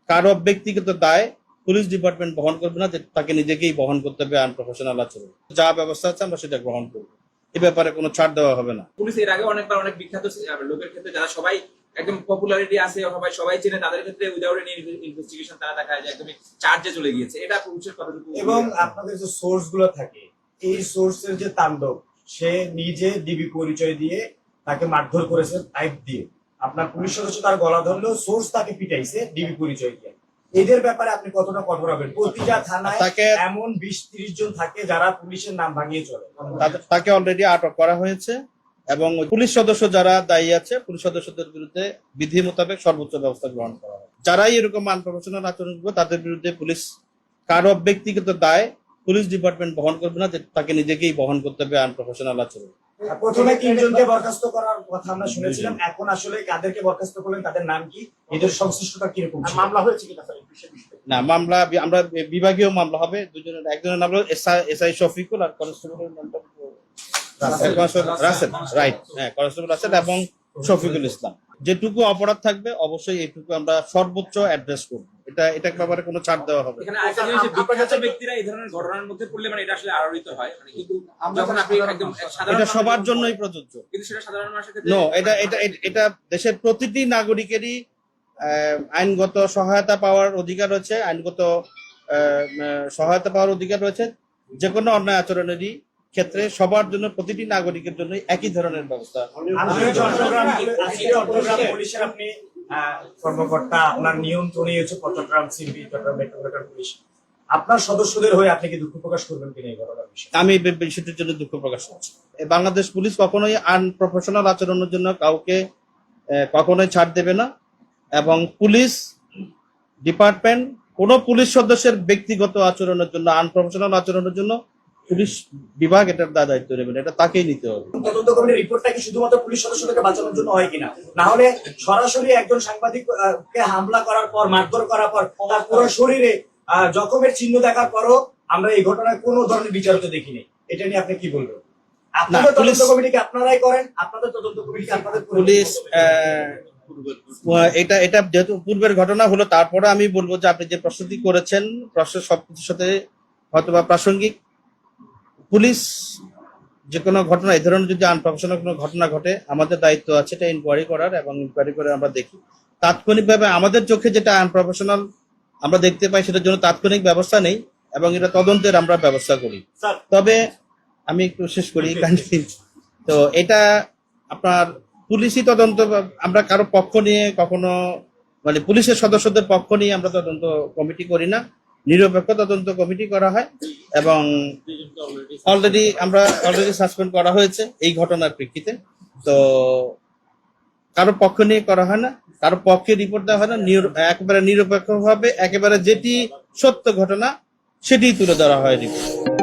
কারো ব্যক্তিগত দায় পুলিশ ডিপার্টমেন্ট বহন করবে না, যে তাকে নিজেকেই বহন করতে হবে আনপ্রফেশনাল আচরণ। যা ব্যবস্থা আছে আমরা সেটা গ্রহণ করবো, এ ব্যাপারে কোনো ছাড় দেওয়া হবে না। পুলিশ এর আগে অনেকবার অনেক বিখ্যাত লোকের ক্ষেত্রে যারা সবাই একদম পপুলারিটি আছে, সবাই চেনে, তাদের ক্ষেত্রে উইদাউট এনি ইনভেস্টিগেশন তারা দেখা যায় একদমই চার্জে চলে গিয়েছে। এটা পুলিশের কতটুকু? এবং আপনাদের যে সোর্স গুলো থাকে, এই সোর্সের যে তাণ্ডব, সে নিজে ডিবি পরিচয় দিয়ে তাকে মারধর করেছে পাইপ দিয়ে। আপনার পুলিশ সদস্য তার গলা ধরলেও সোর্স তাকে পিটাইছে ডিবি পরিচয় দিয়ে। এদের ব্যাপারে আপনি কতটা কঠোর হবেন? প্রতিটা থানায় এমন 20-30 জন থাকে যারা পুলিশের নাম ভাঙিয়ে চলে। তাকে অলরেডি আটক করা হয়েছে এবং পুলিশ সদস্য যারা দায়ী আছে, পুলিশ সদস্যদের বিরুদ্ধে বিধি মোতাবেক সর্বোচ্চ ব্যবস্থা গ্রহণ করা হবে। যারাই এরকম আনপ্রফেশনাল আচরণ করবে তাদের বিরুদ্ধে পুলিশ কারো ব্যক্তিগত দায় পুলিশ ডিপার্টমেন্ট বহন করবে না, যে তাকে নিজেকেই বহন করতে হবে আনপ্রফেশনাল আচরণ। প্রথমে 3 জনকে বরখাস্ত করার কথা আমরা শুনেছিলাম, এখন আসলে কাদেরকে বরখাস্ত করলেন, তাদের নাম কি, এদের সংশ্লিষ্টতা কিরকম, মামলা হয়েছে কিনা? না, মামলা আমরা বিভাগীয় মামলা হবে। একজনের নাম হলো এসআই শফিকুল আর কনস্টেবলের নামটা রাসেল, রাইট? হ্যাঁ, কনস্টেবল রাসেল এবং শফিকুল ইসলাম। যেটুকু অপরাধ থাকবে অবশ্যই এইটুকু আমরা সর্বোচ্চ অ্যাড্রেস করব। এটা ব্যাপারে কোনো ছাড় দেওয়া হবে। এখানে আরেকটা জিনিস, বিখ্যাত ব্যক্তিরা এই ধরনের ঘটনার মধ্যে পড়লে মানে এটা আসলে আলোড়িত হয়, মানে কিন্তু যখন আপনি একদম সাধারণ, এটা সবার জন্যই প্রযোজ্য, কিন্তু সেটা সাধারণ মানুষের ক্ষেত্রে নো, এটা দেশের প্রতিটি নাগরিকেরই আইনগত সহায়তা পাওয়ার অধিকার রয়েছে, আইনগত সহায়তা পাওয়ার অধিকার রয়েছে। যে কোনো অন্যায় আচরণেরই ক্ষেত্রে সবার জন্য, প্রতিটি নাগরিকের জন্য একই ধরনের ব্যবস্থা। পুলিশের আপনি কর্মকর্তা, আপনার নিয়ন্ত্রণে হচ্ছে Chittagong CP, Chittagong metropolitan police, আপনার সদস্যদের হয়ে আপনি কি দুঃখ প্রকাশ করবেন কিনা এই ঘটনার বিষয়ে? আমি এই বিষয়টির জন্য দুঃখ প্রকাশ করছি। বাংলাদেশ পুলিশ কখনোই আনপ্রফেশনাল আচরণের জন্য কাউকে কখনোই ছাড় দেবে না, এবং পুলিশ ডিপার্টমেন্ট কোনো পুলিশ সদস্যের ব্যক্তিগত আচরণের জন্য, আনপ্রফেশনাল আচরণের জন্য পুলিশ বিভাগ এটার দায়িত্ব নেবেন, এটা তাকেই নিতে হবে। তদন্ত কমিটির রিপোর্টটা কি শুধুমাত্র পুলিশ সদস্যদেরকে বাঁচানোর জন্য হয় কিনা? না হলে সরাসরি একজন সাংবাদিককে হামলা করার পর, মারধর করার পর, তার পুরো শরীরে জখমের চিহ্ন দেখার পরও আমরা এই ঘটনায় কোনো ধরনের বিচার হতে দেখিনি। এটা নিয়ে আপনি কি বলবেন? আপনাদের তদন্ত কমিটিকে আপনারাই করেন, আপনাদের তদন্ত কমিটিকে আপনাদের পুলিশ এটা যেহেতু পূর্বের ঘটনা হলো, তারপরে আমি বলবো যে আপনি যে প্রস্তুতি করেছেন, প্রশ্নের সবকিছুর সাথে হয়তোবা প্রাসঙ্গিক। পুলিশ যে কোনো ঘটনা, এই ধরনের যদি আনপ্রফেশনাল কোনো ঘটনা ঘটে, আমাদের দায়িত্ব আছে এটা ইনকোয়ারি করার, এবং ইনকোয়ারি করে আমরা দেখি তাৎক্ষণিকভাবে আমাদের চোখে যেটা আনপ্রফেশনাল আমরা দেখতে পাই সেটার জন্য তাৎক্ষণিক ব্যবস্থা নেই, এবং এটা তদন্তের আমরা ব্যবস্থা করি। তবে আমি একটু শেষ করি। তো এটা আপনার পুলিশই তদন্ত, আমরা কারো পক্ষ নিয়ে কখনো, মানে পুলিশের সদস্যদের পক্ষ নিয়ে আমরা তদন্ত কমিটি করি না, নিরপেক্ষ তদন্ত কমিটি করা হয়, এবং অলরেডি সাসপেন্ড করা হয়েছে এই ঘটনার প্রেক্ষিতে। তো কারো পক্ষ নিয়ে করা হয় না, কারো পক্ষে রিপোর্ট দেওয়া হয় না, একেবারে নিরপেক্ষভাবে একেবারে যেটি সত্য ঘটনা সেটি তুলে ধরা হয় রিপোর্ট।